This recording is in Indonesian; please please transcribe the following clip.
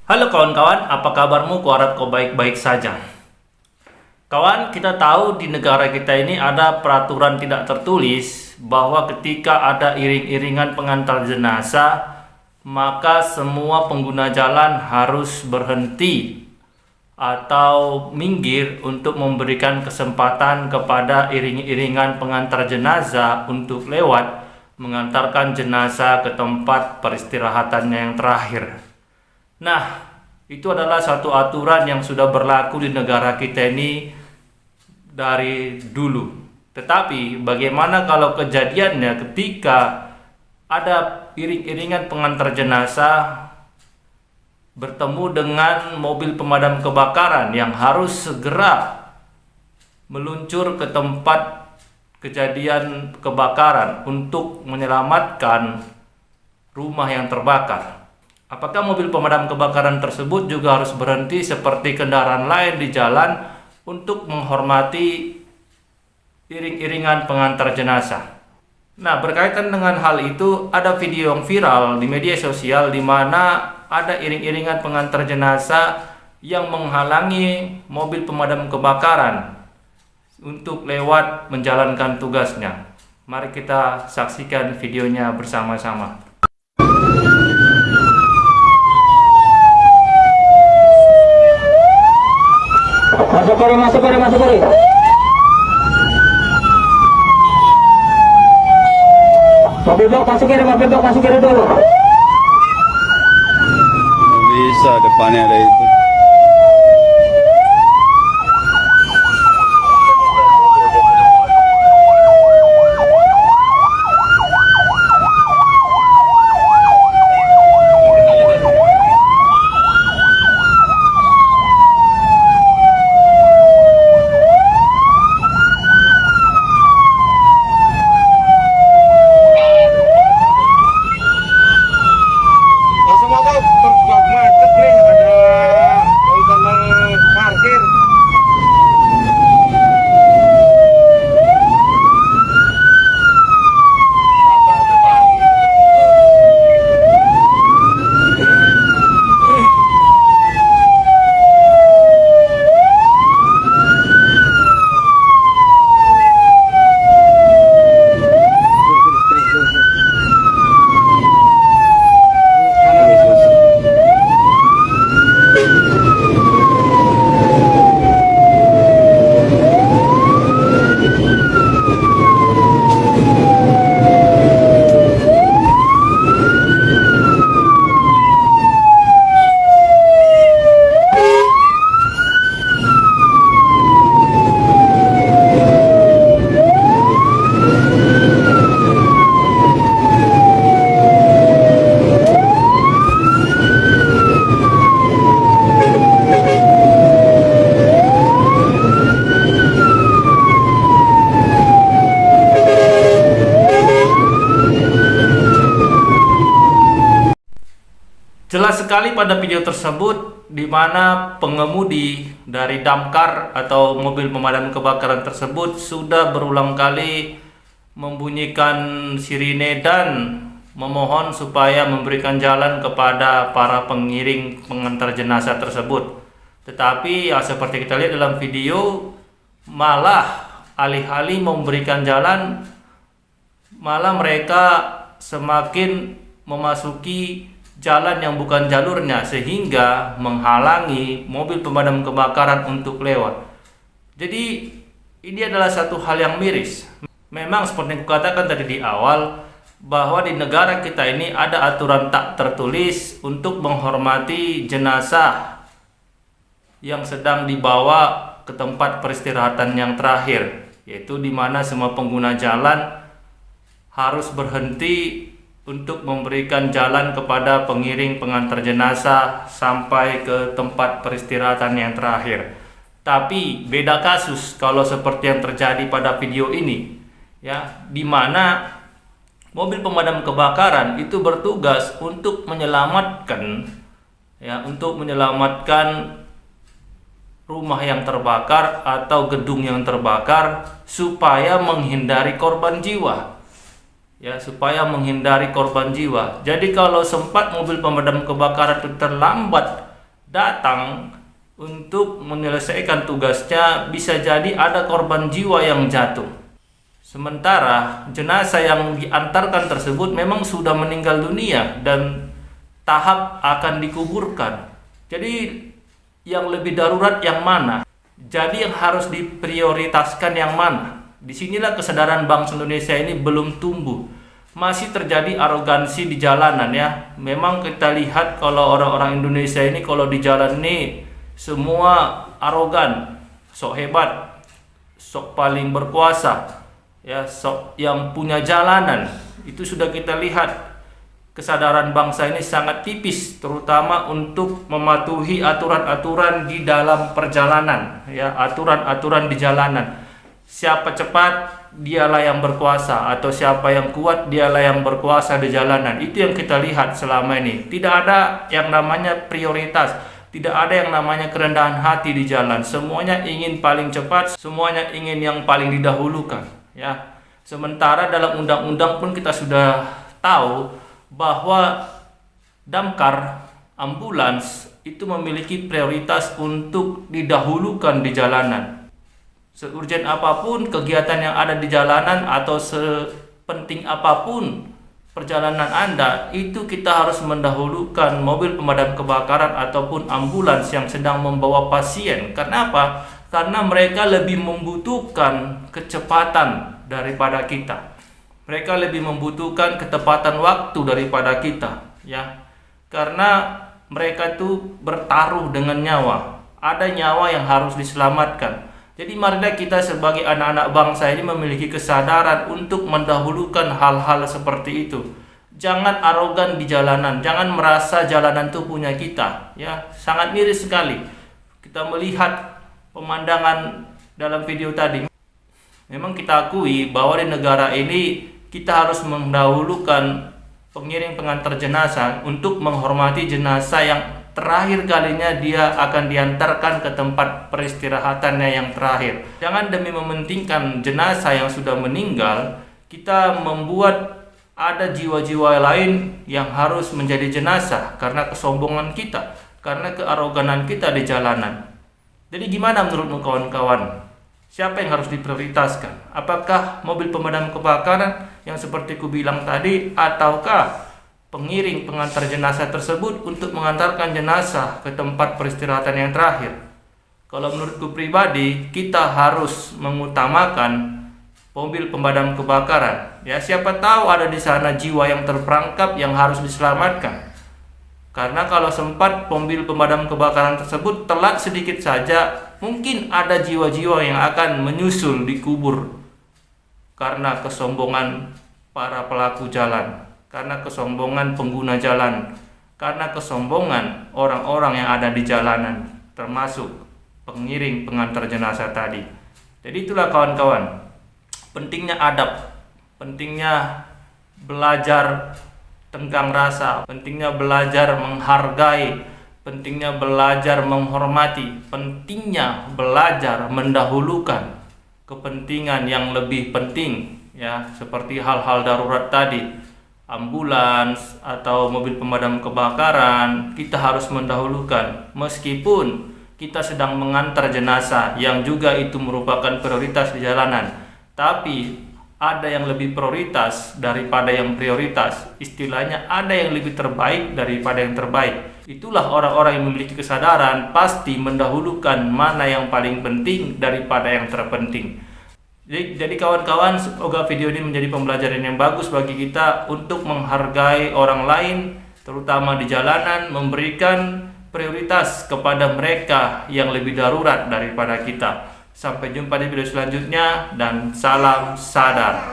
Halo kawan-kawan, apa kabarmu? Kuharap kau baik-baik saja. Kawan, kita tahu di negara kita ini ada peraturan tidak tertulis bahwa ketika ada iring-iringan pengantar jenazah, maka semua pengguna jalan harus berhenti atau minggir untuk memberikan kesempatan kepada iring-iringan pengantar jenazah untuk lewat mengantarkan jenazah ke tempat peristirahatannya yang terakhir. Nah, itu adalah satu aturan yang sudah berlaku di negara kita ini dari dulu. Tetapi bagaimana kalau kejadiannya ketika ada iring-iringan pengantar jenazah bertemu dengan mobil pemadam kebakaran yang harus segera meluncur ke tempat kejadian kebakaran untuk menyelamatkan rumah yang terbakar. Apakah mobil pemadam kebakaran tersebut juga harus berhenti seperti kendaraan lain di jalan untuk menghormati iring-iringan pengantar jenazah? Nah, berkaitan dengan hal itu, ada video yang viral di media sosial di mana ada iring-iringan pengantar jenazah yang menghalangi mobil pemadam kebakaran untuk lewat menjalankan tugasnya. Mari kita saksikan videonya bersama-sama. Masuk kiri. Mobil blok masuk kiri dulu. Bisa depannya ada itu. Jelas sekali pada video tersebut di mana pengemudi dari damkar atau mobil pemadam kebakaran tersebut sudah berulang kali membunyikan sirine dan memohon supaya memberikan jalan kepada para pengiring pengantar jenazah tersebut. Tetapi ya seperti kita lihat dalam video, malah alih-alih memberikan jalan, malah mereka semakin memasuki jalan yang bukan jalurnya sehingga menghalangi mobil pemadam kebakaran untuk lewat. Jadi ini adalah satu hal yang miris. Memang seperti yang kukatakan tadi di awal, bahwa di negara kita ini ada aturan tak tertulis untuk menghormati jenazah yang sedang dibawa ke tempat peristirahatan yang terakhir, yaitu di mana semua pengguna jalan harus berhenti untuk memberikan jalan kepada pengiring pengantar jenazah sampai ke tempat peristirahatan yang terakhir. Tapi beda kasus kalau seperti yang terjadi pada video ini, ya, di mana mobil pemadam kebakaran itu bertugas untuk menyelamatkan, ya, untuk menyelamatkan rumah yang terbakar atau gedung yang terbakar supaya menghindari korban jiwa. ya, supaya menghindari korban jiwa. Jadi kalau sempat mobil pemadam kebakaran itu terlambat datang untuk menyelesaikan tugasnya, bisa jadi ada korban jiwa yang jatuh. Sementara jenazah yang diantarkan tersebut memang sudah meninggal dunia dan tahap akan dikuburkan. Jadi yang lebih darurat yang mana? Jadi yang harus diprioritaskan yang mana? Disinilah kesadaran bangsa Indonesia ini belum tumbuh. Masih terjadi arogansi di jalanan ya. Memang kita lihat kalau orang-orang Indonesia ini kalau di jalan ini semua arogan, sok hebat, sok paling berkuasa, ya, sok yang punya jalanan. Itu sudah kita lihat. Kesadaran bangsa ini sangat tipis, terutama untuk mematuhi aturan-aturan di dalam perjalanan, ya, aturan-aturan di jalanan. Siapa cepat, dialah yang berkuasa, atau siapa yang kuat, dialah yang berkuasa di jalanan. Itu yang kita lihat selama ini. Tidak ada yang namanya prioritas, tidak ada yang namanya kerendahan hati di jalan. Semuanya ingin paling cepat, semuanya ingin yang paling didahulukan, ya. Sementara dalam undang-undang pun kita sudah tahu bahwa damkar, ambulans itu memiliki prioritas untuk didahulukan di jalanan. Seurgent apapun kegiatan yang ada di jalanan atau sepenting apapun perjalanan Anda, itu kita harus mendahulukan mobil pemadam kebakaran ataupun ambulans yang sedang membawa pasien. Karena apa? Karena mereka lebih membutuhkan kecepatan daripada kita. Mereka lebih membutuhkan ketepatan waktu daripada kita, ya. Karena mereka itu bertaruh dengan nyawa. Ada nyawa yang harus diselamatkan. Jadi marilah kita sebagai anak-anak bangsa ini memiliki kesadaran untuk mendahulukan hal-hal seperti itu. Jangan arogan di jalanan, jangan merasa jalanan itu punya kita, ya. Sangat miris sekali kita melihat pemandangan dalam video tadi. Memang kita akui bahwa di negara ini kita harus mendahulukan pengiring pengantar jenazah untuk menghormati jenazah yang terakhir kalinya dia akan diantarkan ke tempat peristirahatannya yang terakhir. Jangan demi mementingkan jenazah yang sudah meninggal, kita membuat ada jiwa-jiwa lain yang harus menjadi jenazah karena kesombongan kita, karena kearoganan kita di jalanan. Jadi gimana menurutmu kawan-kawan? Siapa yang harus diprioritaskan? Apakah mobil pemadam kebakaran yang seperti ku bilang tadi, ataukah pengiring pengantar jenazah tersebut untuk mengantarkan jenazah ke tempat peristirahatan yang terakhir? Kalau menurutku pribadi, kita harus mengutamakan mobil pemadam kebakaran. Ya, siapa tahu ada di sana jiwa yang terperangkap yang harus diselamatkan. Karena kalau sempat mobil pemadam kebakaran tersebut telat sedikit saja, mungkin ada jiwa-jiwa yang akan menyusul dikubur karena kesombongan para pelaku jalan, karena kesombongan pengguna jalan, karena kesombongan orang-orang yang ada di jalanan, termasuk pengiring pengantar jenazah tadi. Jadi itulah kawan-kawan, pentingnya adab, pentingnya belajar tenggang rasa, pentingnya belajar menghargai, pentingnya belajar menghormati, pentingnya belajar mendahulukan kepentingan yang lebih penting, ya, seperti hal-hal darurat tadi, ambulans atau mobil pemadam kebakaran, kita harus mendahulukan meskipun kita sedang mengantar jenazah yang juga itu merupakan prioritas di jalanan. Tapi ada yang lebih prioritas daripada yang prioritas. Istilahnya ada yang lebih terbaik daripada yang terbaik. Itulah orang-orang yang memiliki kesadaran pasti mendahulukan mana yang paling penting daripada yang terpenting. Jadi kawan-kawan, semoga video ini menjadi pembelajaran yang bagus bagi kita untuk menghargai orang lain, terutama di jalanan, memberikan prioritas kepada mereka yang lebih darurat daripada kita. Sampai jumpa di video selanjutnya dan salam sadar.